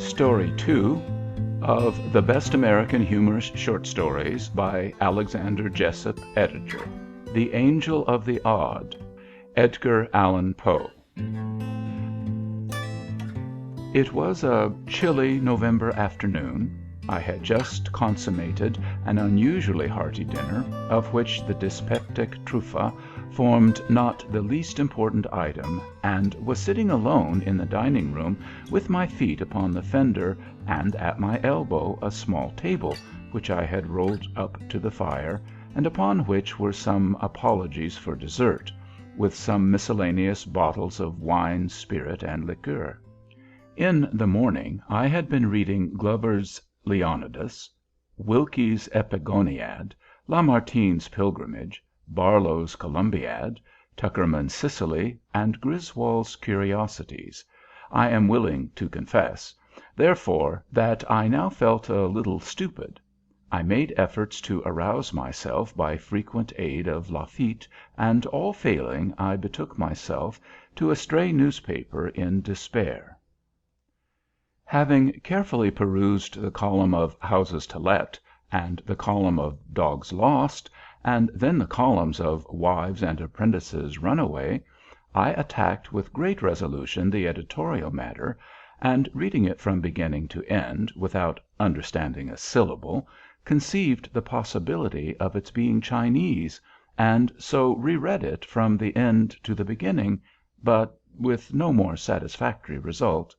Story 2 of The Best American Humorous Short Stories by Alexander Jessup, Editor. The Angel of the Odd, Edgar Allan Poe. It was a chilly November afternoon. I had just consummated an unusually hearty dinner, of which the dyspeptic truffa formed not the least important item, and was sitting alone in the dining room with my feet upon the fender and at my elbow a small table, which I had rolled up to the fire, and upon which were some apologies for dessert, with some miscellaneous bottles of wine, spirit, and liqueur. In the morning I had been reading Glover's Leonidas, Wilkie's Epigoniad, Lamartine's Pilgrimage, Barlow's Columbiad, Tuckerman's Sicily, and Griswold's Curiosities. I am willing to confess, therefore, that I now felt a little stupid. I made efforts to arouse myself by frequent aid of Lafitte, and all failing, I betook myself to a stray newspaper in despair. Having carefully perused the column of Houses to Let, and the column of Dogs Lost, and then the columns of Wives and Apprentices Runaway, I attacked with great resolution the editorial matter, and reading it from beginning to end without understanding a syllable, conceived the possibility of its being Chinese, and so reread it from the end to the beginning, but with no more satisfactory result.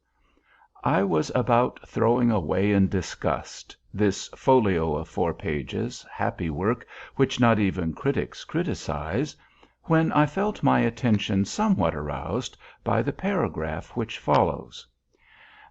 I was about throwing away in disgust this folio of 4 pages, happy work which not even critics criticize, when I felt my attention somewhat aroused by the paragraph which follows.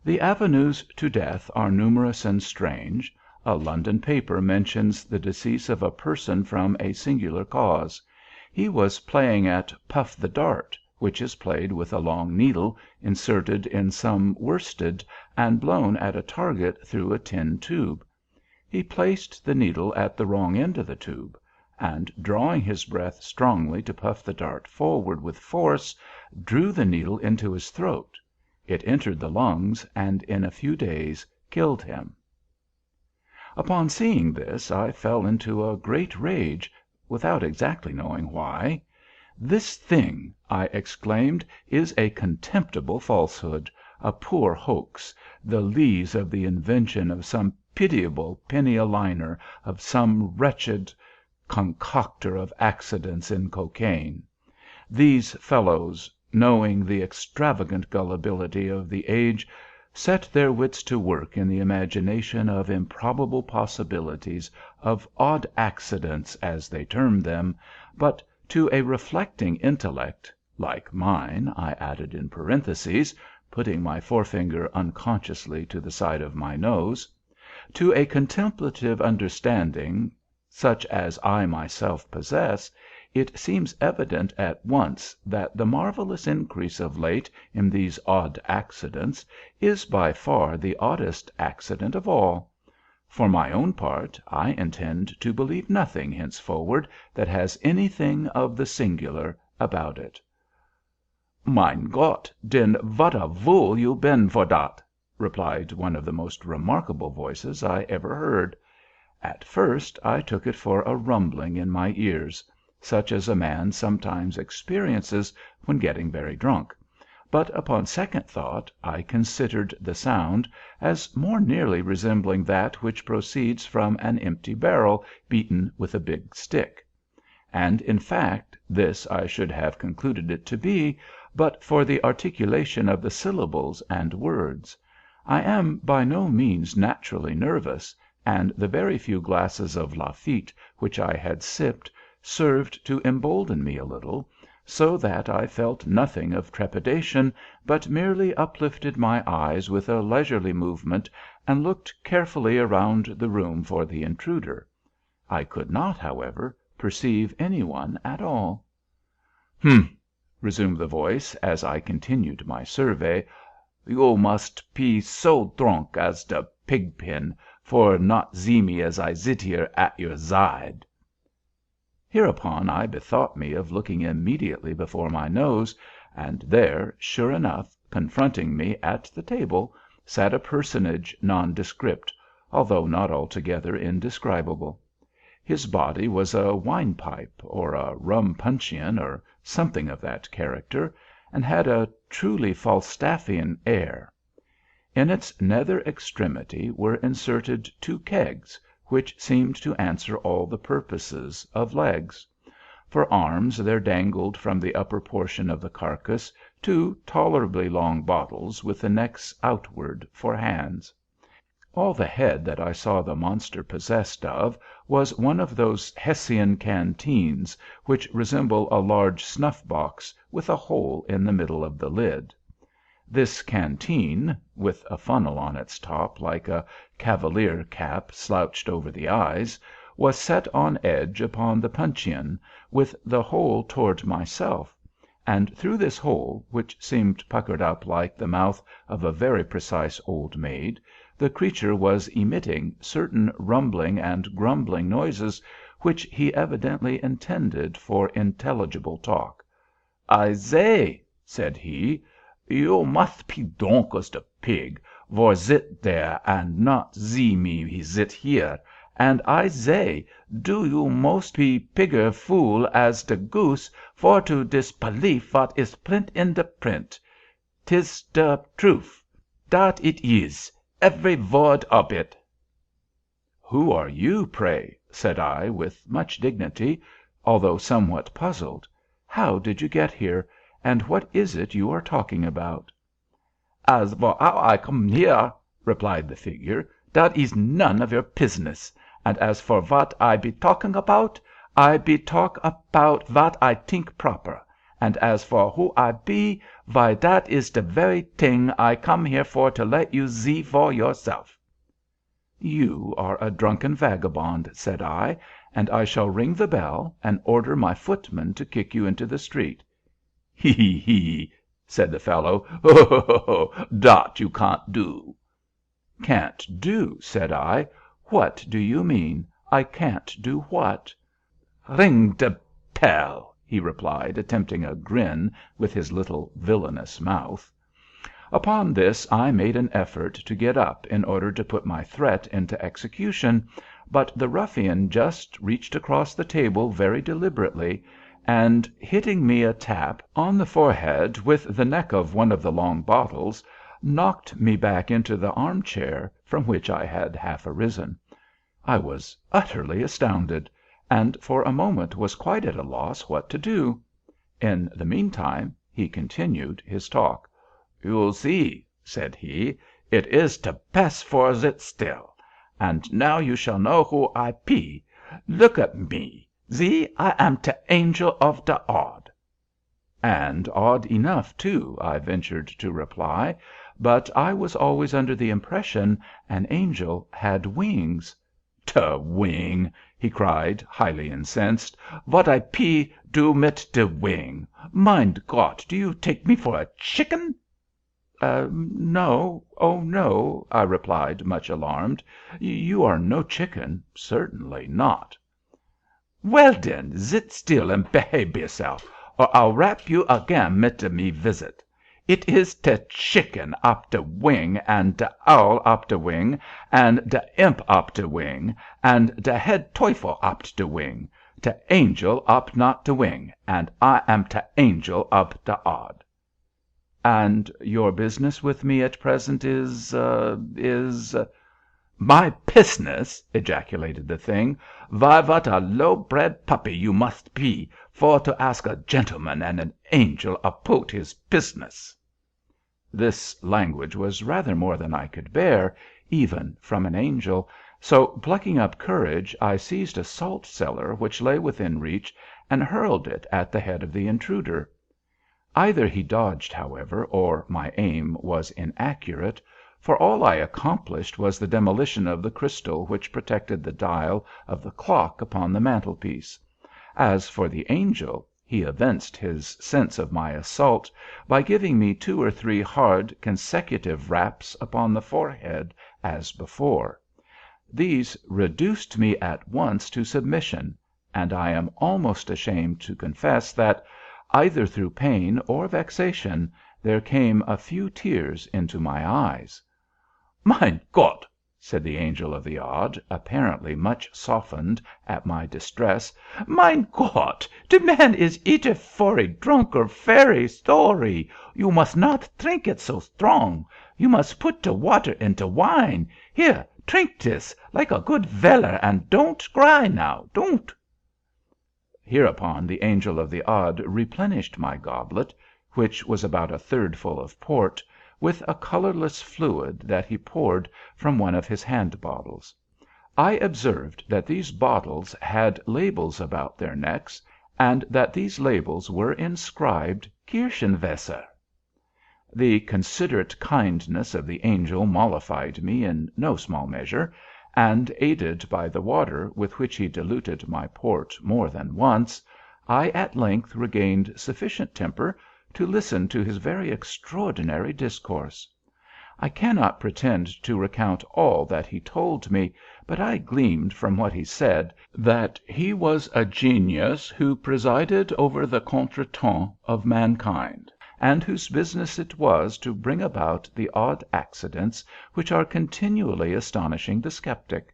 The avenues to death are numerous and strange. A London paper mentions the decease of a person from a singular cause. He was playing at Puff the Dart, which is played with a long needle inserted in some worsted and blown at a target through a tin tube. He placed the needle at the wrong end of the tube, and drawing his breath strongly to puff the dart forward with force, drew the needle into his throat. It entered the lungs, and in a few days killed him. Upon seeing this, I fell into a great rage, without exactly knowing why. "This thing," I exclaimed, "is a contemptible falsehood, a poor hoax, the lees of the invention of some pitiable penny a liner, of some wretched concocter of accidents in cocaine. These fellows, knowing the extravagant gullibility of the age, set their wits to work in the imagination of improbable possibilities, of odd accidents, as they term them, but to a reflecting intellect, like mine," I added in parentheses, putting my forefinger unconsciously to the side of my nose, "to a contemplative understanding, such as I myself possess, it seems evident at once that the marvelous increase of late in these odd accidents is by far the oddest accident of all. For my own part, I intend to believe nothing henceforward that has anything of the singular about it." "Mein Gott, den what a vool you been for dat!" replied one of the most remarkable voices I ever heard. At first I took it for a rumbling in my ears, such as a man sometimes experiences when getting very drunk, but upon second thought I considered the sound as more nearly resembling that which proceeds from an empty barrel beaten with a big stick. And in fact this I should have concluded it to be, but for the articulation of the syllables and words. I am by no means naturally nervous, and the very few glasses of Lafitte which I had sipped served to embolden me a little, so that I felt nothing of trepidation, but merely uplifted my eyes with a leisurely movement and looked carefully around the room for the intruder. I could not, however, perceive any one at all. "Humph!" resumed the voice, as I continued my survey. "You must pe so dronk as de pig pen for not see me as I zit here at your zide." Hereupon I bethought me of looking immediately before my nose, and there, sure enough, confronting me at the table, sat a personage nondescript, although not altogether indescribable. His body was a wine pipe, or a rum puncheon, or something of that character, and had a truly Falstaffian air. In its nether extremity were inserted two kegs, which seemed to answer all the purposes of legs. For arms there dangled from the upper portion of the carcass two tolerably long bottles with the necks outward for hands. All the head that I saw the monster possessed of was one of those Hessian canteens which resemble a large snuff box with a hole in the middle of the lid. This canteen, with a funnel on its top like a cavalier cap slouched over the eyes, was set on edge upon the puncheon, with the hole toward myself, and through this hole, which seemed puckered up like the mouth of a very precise old maid, the creature was emitting certain rumbling and grumbling noises which he evidently intended for intelligible talk. "I zay," said he, "you must pe donkus de pig, vor zit there and not zee me he zit here, and I zay, do you most pe pigger fool as de goose for to disbelief vat is print in de print. 'Tis de truf, dat it is, every vord ob it." "Who are you, pray?" said I, with much dignity, although somewhat puzzled. "How did you get here, and what is it you are talking about?" "As vor 'ow I come here," replied the figure, "dat is none of your pizness. And as for vat I be talking about, I be talk about vat I tink proper. And as for who I be, vy dat is de very ting I come here for to let you zee for yourself." "You are a drunken vagabond," said I, "and I shall ring the bell and order my footman to kick you into the street." "He, he, he!" said the fellow. "Ho, ho, ho, ho! Dot you can't do." "Can't do!" said I. "What do you mean? I can't do what?" "Ring de pell," he replied, attempting a grin with his little villainous mouth. Upon this I made an effort to get up in order to put my threat into execution, but the ruffian just reached across the table very deliberately, and, hitting me a tap on the forehead with the neck of one of the long bottles, knocked me back into the arm-chair from which I had half arisen. I was utterly astounded, and for a moment was quite at a loss what to do. In the meantime he continued his talk. "You see," said he, "it is te best for zit still. And now you shall know who I pe. Look at me. See, I am te angel of de odd." "And odd enough, too," I ventured to reply. "But I was always under the impression an angel had wings." "Te wing!" he cried, highly incensed. "What I pe do mit de wing? Mein Gott, do you take me for a chicken?" "No, oh, no," I replied, much alarmed. "You are no chicken, certainly not." "Well, den, zit still and behabe yourself, or I'll rap you again mit me visit. It is te chicken op de wing, and de owl op de wing, and de imp op de wing, and de head teufel op de wing. Te angel op not de wing, and I am te angel op de odd." "And your business with me at present is—" "My pisness!" ejaculated the thing. "Vy, what a low-bred puppy you must pe for to ask a gentleman and an angel apout his pisness." This language was rather more than I could bear, even from an angel, so plucking up courage I seized a salt cellar which lay within reach and hurled it at the head of the intruder. Either he dodged, however, or my aim was inaccurate, for all I accomplished was the demolition of the crystal which protected the dial of the clock upon the mantelpiece. As for the angel, he evinced his sense of my assault by giving me 2 or 3 hard, consecutive raps upon the forehead as before. These reduced me at once to submission, and I am almost ashamed to confess that, either through pain or vexation, there came a few tears into my eyes. Mein Gott! said the Angel of the Odd, apparently much softened at my distress. Mein Gott! De man is either very drunk or very sorry. You must not drink it so strong. You must put de water into wine. Here, drink dis, like a good veller, and don't cry now, don't. Hereupon the Angel of the Odd replenished my goblet, which was about a third full of port, with a colorless fluid that he poured from one of his hand bottles. I observed that these bottles had labels about their necks, and that these labels were inscribed Kirchenwasser. The considerate kindness of the angel mollified me in no small measure, and, aided by the water with which he diluted my port more than once, I at length regained sufficient temper to listen to his very extraordinary discourse. I cannot pretend to recount all that he told me, but I gleaned from what he said that he was a genius who presided over the contretemps of mankind, and whose business it was to bring about the odd accidents which are continually astonishing the skeptic.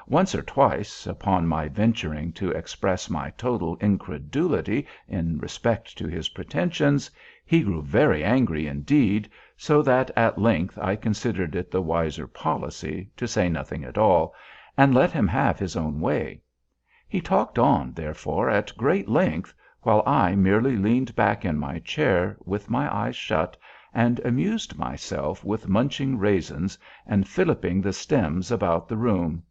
Once or twice, upon my venturing to express my total incredulity in respect to his pretensions, he grew very angry indeed, so that at length I considered it the wiser policy to say nothing at all, and let him have his own way. He talked on, therefore, at great length, while I merely leaned back in my chair with my eyes shut, and amused myself with munching raisins and filliping the stems about the room.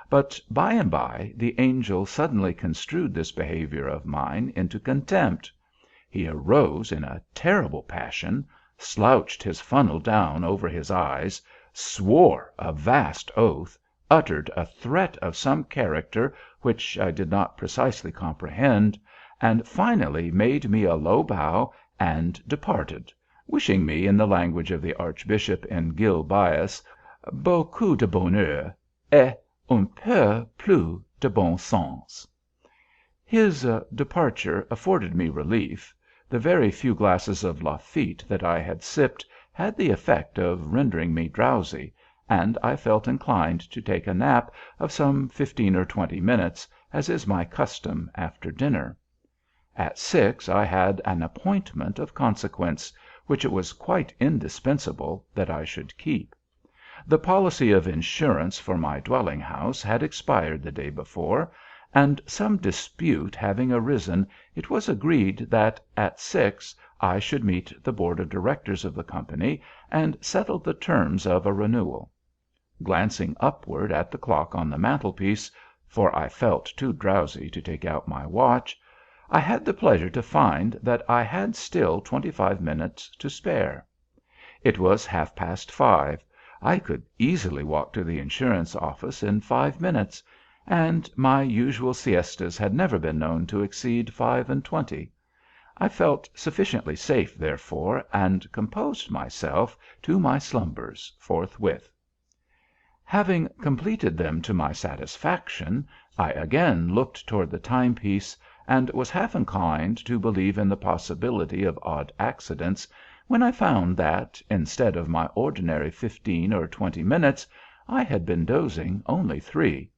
But by and by the angel suddenly construed this behavior of mine into contempt. He arose in a terrible passion, slouched his funnel down over his eyes, swore a vast oath, uttered a threat of some character which I did not precisely comprehend, and finally made me a low bow and departed, wishing me, in the language of the Archbishop in Gil Bias, beaucoup de bonheur, et un peu plus de bon sens. His departure afforded me relief. The very few glasses of Lafitte that I had sipped had the effect of rendering me drowsy, and I felt inclined to take a nap of some 15 or 20 minutes, as is my custom after dinner. At 6 I had an appointment of consequence, which it was quite indispensable that I should keep. The policy of insurance for my dwelling house had expired the day before, and some dispute having arisen, it was agreed that at 6 I should meet the board of directors of the company and settle the terms of a renewal. Glancing upward at the clock on the mantelpiece, for I felt too drowsy to take out my watch, I had the pleasure to find that I had still 25 minutes to spare. It was 5:30. I could easily walk to the insurance office in 5 minutes, and my usual siestas had never been known to exceed 25. I felt sufficiently safe, therefore, and composed myself to my slumbers forthwith. Having completed them to my satisfaction, I again looked toward the timepiece, and was half inclined to believe in the possibility of odd accidents, when I found that, instead of my ordinary 15 or 20 minutes, I had been dozing only 3,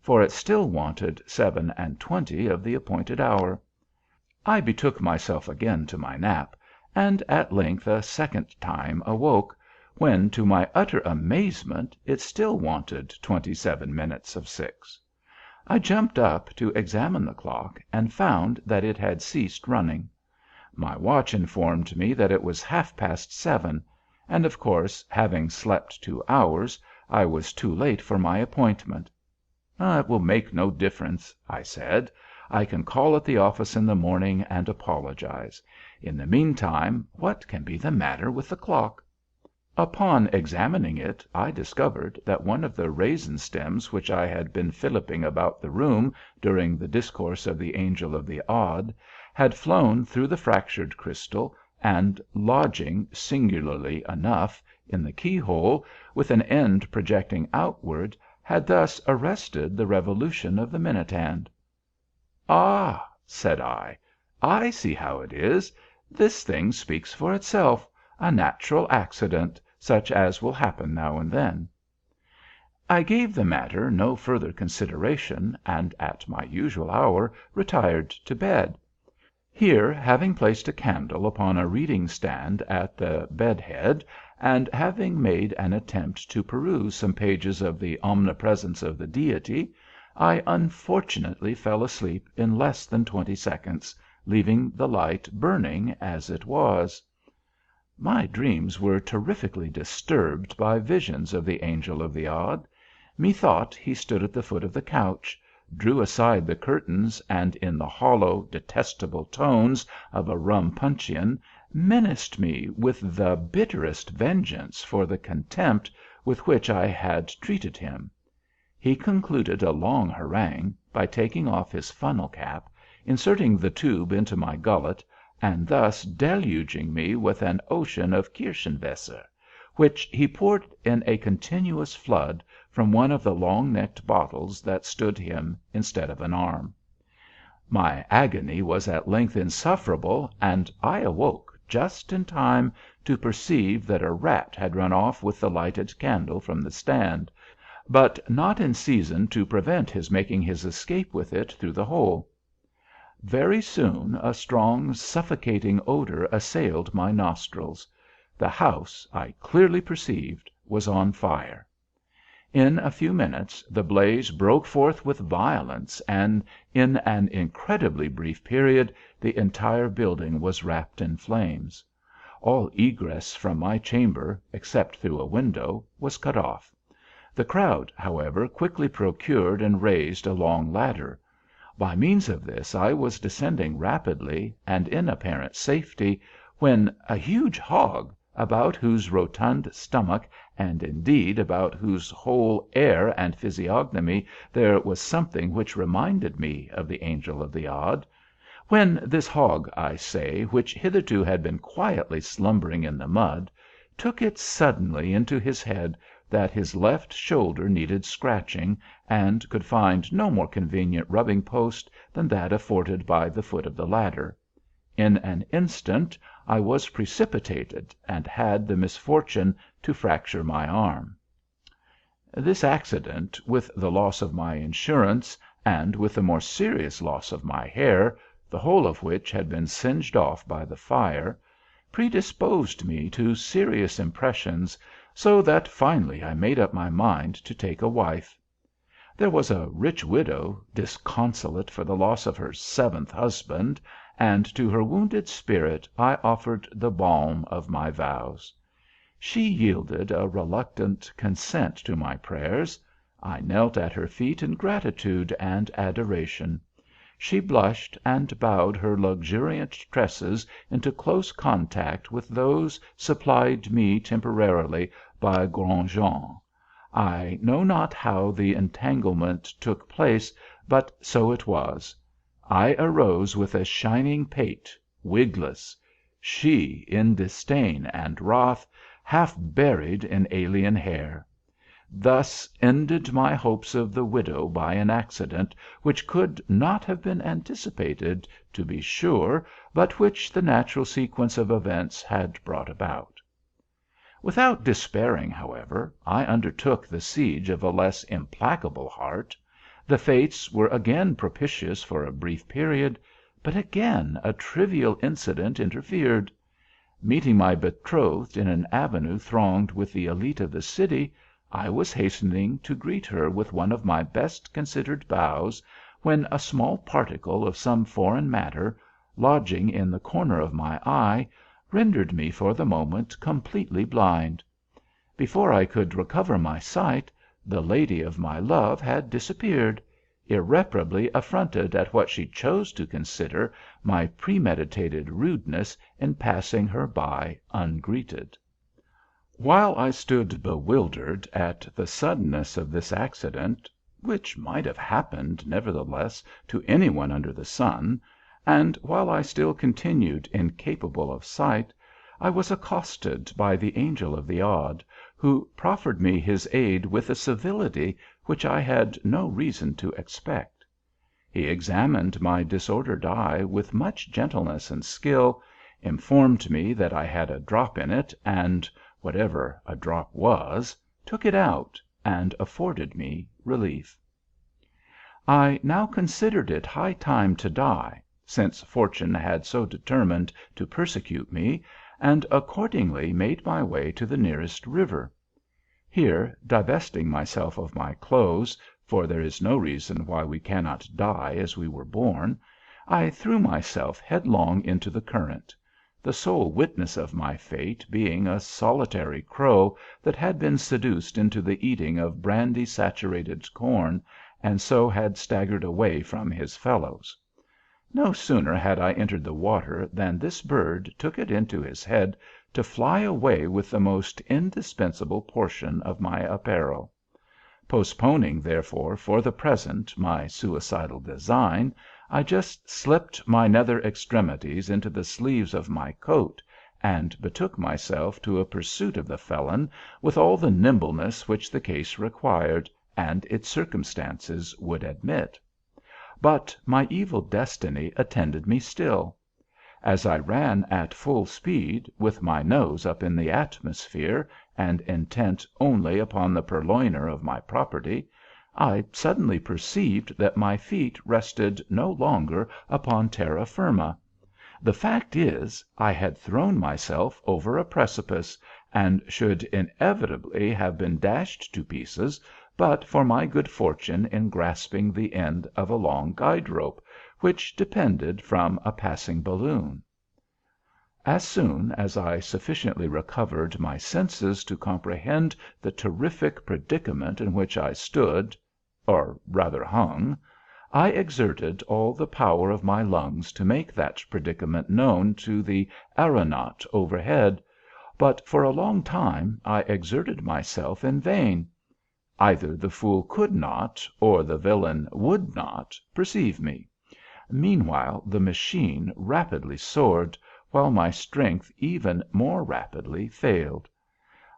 for it still wanted 7:20 of the appointed hour. I betook myself again to my nap, and at length a second time awoke, when, to my utter amazement, it still wanted 27 minutes of 6. I jumped up to examine the clock, and found that it had ceased running. My watch informed me that it was 7:30, and, of course, having slept 2 hours, I was too late for my appointment. "It will make no difference," I said. "I can call at the office in the morning and apologize. In the meantime, what can be the matter with the clock?" Upon examining it, I discovered that one of the raisin stems which I had been filliping about the room during the discourse of the Angel of the Odd had flown through the fractured crystal, and lodging, singularly enough, in the keyhole, with an end projecting outward, had thus arrested the revolution of the minute hand. "Ah," said I see how it is. This thing speaks for itself. A natural accident. such as will happen now and then. I gave the matter no further consideration, and at my usual hour retired to bed. Here, having placed a candle upon a reading stand at the bed head, and having made an attempt to peruse some pages of the Omnipresence of the Deity, I unfortunately fell asleep in less than 20 seconds, leaving the light burning as it was. My dreams were terrifically disturbed by visions of the Angel of the Odd. Methought he stood at the foot of the couch, drew aside the curtains, and in the hollow, detestable tones of a rum puncheon, menaced me with the bitterest vengeance for the contempt with which I had treated him. He concluded a long harangue by taking off his funnel cap, inserting the tube into my gullet, and thus deluging me with an ocean of Kirschenwasser, which he poured in a continuous flood from one of the long-necked bottles that stood him instead of an arm. My agony was at length insufferable, and I awoke just in time to perceive that a rat had run off with the lighted candle from the stand, but not in season to prevent his making his escape with it through the hole. Very soon a strong, suffocating odor assailed my nostrils. The house, I clearly perceived, was on fire. In a few minutes the blaze broke forth with violence, and in an incredibly brief period the entire building was wrapped in flames. All egress from my chamber, except through a window, was cut off. The crowd, however, quickly procured and raised a long ladder. By means of this I was descending rapidly, and in apparent safety, when a huge hog, about whose rotund stomach, and indeed about whose whole air and physiognomy, there was something which reminded me of the Angel of the Odd, when this hog, I say, which hitherto had been quietly slumbering in the mud, took it suddenly into his head that his left shoulder needed scratching, and could find no more convenient rubbing post than that afforded by the foot of the ladder. In an instant I was precipitated, and had the misfortune to fracture my arm. This accident, with the loss of my insurance, and with the more serious loss of my hair, the whole of which had been singed off by the fire, predisposed me to serious impressions, so that finally I made up my mind to take a wife. There was a rich widow, disconsolate for the loss of her 7th husband, and to her wounded spirit I offered the balm of my vows. She yielded a reluctant consent to my prayers. I knelt at her feet in gratitude and adoration. She blushed and bowed her luxuriant tresses into close contact with those supplied me temporarily by Grandjean. I know not how the entanglement took place, but so it was. I arose with a shining pate, wigless; she, in disdain and wrath, half buried in alien hair. Thus ended my hopes of the widow by an accident which could not have been anticipated, to be sure, but which the natural sequence of events had brought about. Without despairing, however, I undertook the siege of a less implacable heart. The fates were again propitious for a brief period, but again a trivial incident interfered. Meeting my betrothed in an avenue thronged with the elite of the city, I was hastening to greet her with one of my best considered bows, when a small particle of some foreign matter, lodging in the corner of my eye, rendered me for the moment completely blind. Before I could recover my sight, the lady of my love had disappeared, irreparably affronted at what she chose to consider my premeditated rudeness in passing her by ungreeted. While I stood bewildered at the suddenness of this accident, which might have happened, nevertheless, to any one under the sun, and while I still continued incapable of sight, I was accosted by the Angel of the Odd, who proffered me his aid with a civility which I had no reason to expect. He examined my disordered eye with much gentleness and skill, informed me that I had a drop in it, and whatever a drop was, took it out, and afforded me relief. I now considered it high time to die, since fortune had so determined to persecute me, and accordingly made my way to the nearest river. Here, divesting myself of my clothes, for there is no reason why we cannot die as we were born, I threw myself headlong into the current, the sole witness of my fate being a solitary crow that had been seduced into the eating of brandy saturated corn, and so had staggered away from his fellows. No sooner had I entered the water than this bird took it into his head to fly away with the most indispensable portion of my apparel. Postponing, therefore, for the present my suicidal design, I just slipped my nether extremities into the sleeves of my coat, and betook myself to a pursuit of the felon with all the nimbleness which the case required, and its circumstances would admit. But my evil destiny attended me still. As I ran at full speed, with my nose up in the atmosphere, and intent only upon the purloiner of my property, I suddenly perceived that my feet rested no longer upon terra firma. The fact is, I had thrown myself over a precipice, and should inevitably have been dashed to pieces but for my good fortune in grasping the end of a long guide rope, which depended from a passing balloon. As soon as I sufficiently recovered my senses to comprehend the terrific predicament in which I stood, or rather hung, I exerted all the power of my lungs to make that predicament known to the aeronaut overhead, but for a long time I exerted myself in vain. Either the fool could not, or the villain would not, perceive me. Meanwhile the machine rapidly soared, while my strength even more rapidly failed.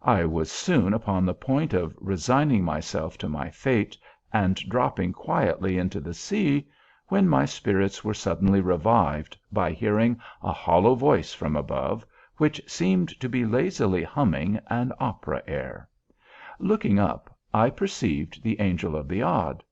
I was soon upon the point of resigning myself to my fate, and dropping quietly into the sea, when my spirits were suddenly revived by hearing a hollow voice from above, which seemed to be lazily humming an opera air. Looking up, I perceived the Angel of the Odd.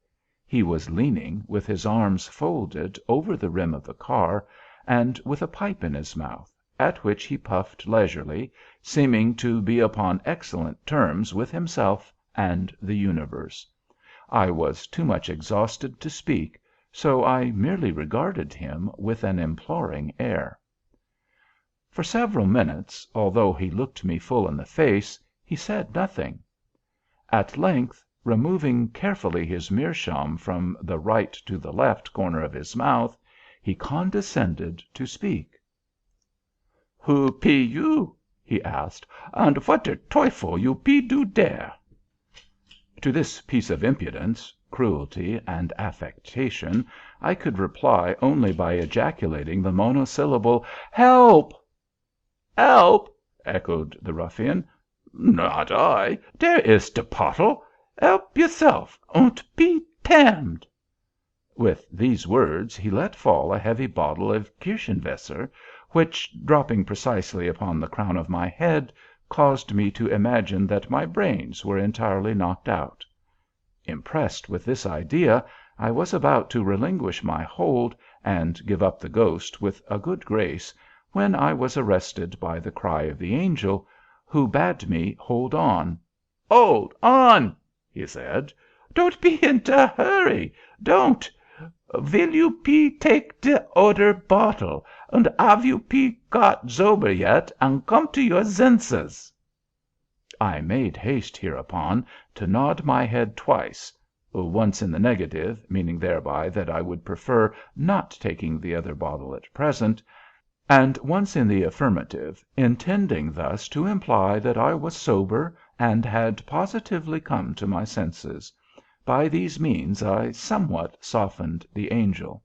He was leaning, with his arms folded, over the rim of the car, and with a pipe in his mouth, at which he puffed leisurely, seeming to be upon excellent terms with himself and the universe. I was too much exhausted to speak, so I merely regarded him with an imploring air. For several minutes, although he looked me full in the face, he said nothing. At length, removing carefully his meerschaum from the right to the left corner of his mouth, he condescended to speak. "Who pe you?" he asked, "and what der Teufel you pe do dere?" To this piece of impudence, cruelty, and affectation I could reply only by ejaculating the monosyllable "Help!" "Help!" echoed the ruffian. "Not I. Der is de pottle. Help yourself, und be damned." With these words he let fall a heavy bottle of Kirchenwasser, which, dropping precisely upon the crown of my head, caused me to imagine that my brains were entirely knocked out. Impressed with this idea, I was about to relinquish my hold, and give up the ghost with a good grace, when I was arrested by the cry of the Angel, who bade me hold on. "Hold on!" he said. "Don't be in de hurry. Don't. Will you pe take de oder bottle, und have you pe got sober yet, and come to your senses?" I made haste hereupon to nod my head twice, once in the negative, meaning thereby that I would prefer not taking the other bottle at present, and once in the affirmative, intending thus to imply that I was sober and had positively come to my senses. By these means I somewhat softened the Angel.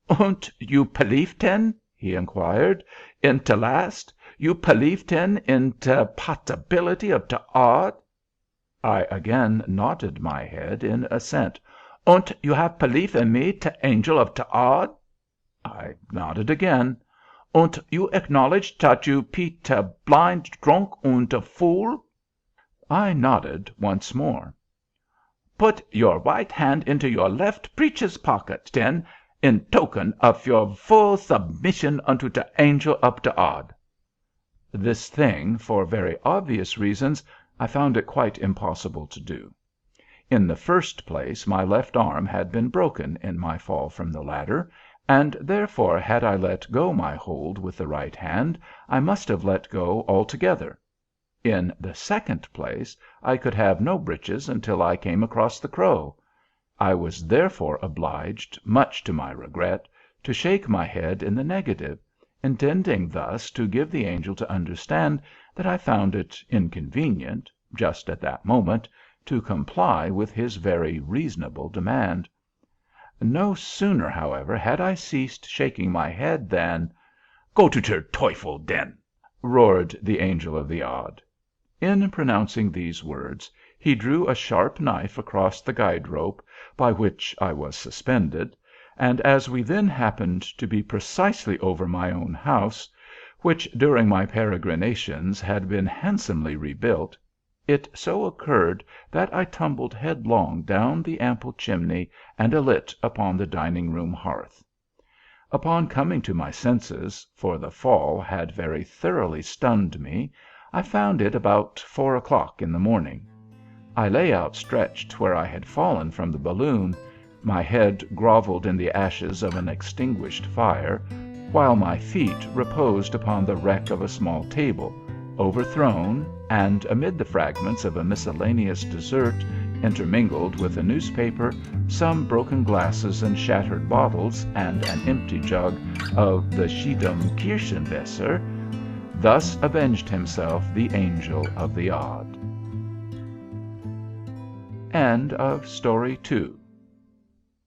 "Und you pelief ten?" he inquired, "in te last? You pelief ten in te possibility of te odd?" I again nodded my head in assent. "Und you have pelief in me, te Angel of te Odd?" I nodded again. Und you acknowledge that you Pete blind, drunk, und a fool?" I nodded once more. "Put your right hand into your left breeches pocket, then, in token of your full submission unto the angel of the odd." This thing, for very obvious reasons, I found it quite impossible to do. In the first place, my left arm had been broken in my fall from the ladder, and therefore had I let go my hold with the right hand, I must have let go altogether. In the second place, I could have no breeches until I came across the Crow. I was therefore obliged, much to my regret, to shake my head in the negative, intending thus to give the angel to understand that I found it inconvenient, just at that moment, to comply with his very reasonable demand. No sooner, however, had I ceased shaking my head than "Go to der Teufel, den!" roared the angel of the odd. In pronouncing these words, he drew a sharp knife across the guide rope by which I was suspended, and as we then happened to be precisely over my own house, which during my peregrinations had been handsomely rebuilt, it so occurred that I tumbled headlong down the ample chimney and alit upon the dining-room hearth. Upon coming to my senses, for the fall had very thoroughly stunned me, I found it about 4 o'clock in the morning. I lay outstretched where I had fallen from the balloon. My head groveled in the ashes of an extinguished fire, while my feet reposed upon the wreck of a small table, overthrown, and amid the fragments of a miscellaneous dessert, intermingled with a newspaper, some broken glasses and shattered bottles, and an empty jug of the Schiedam Kirschenwasser, thus avenged himself the angel of the odd. End of Story 2.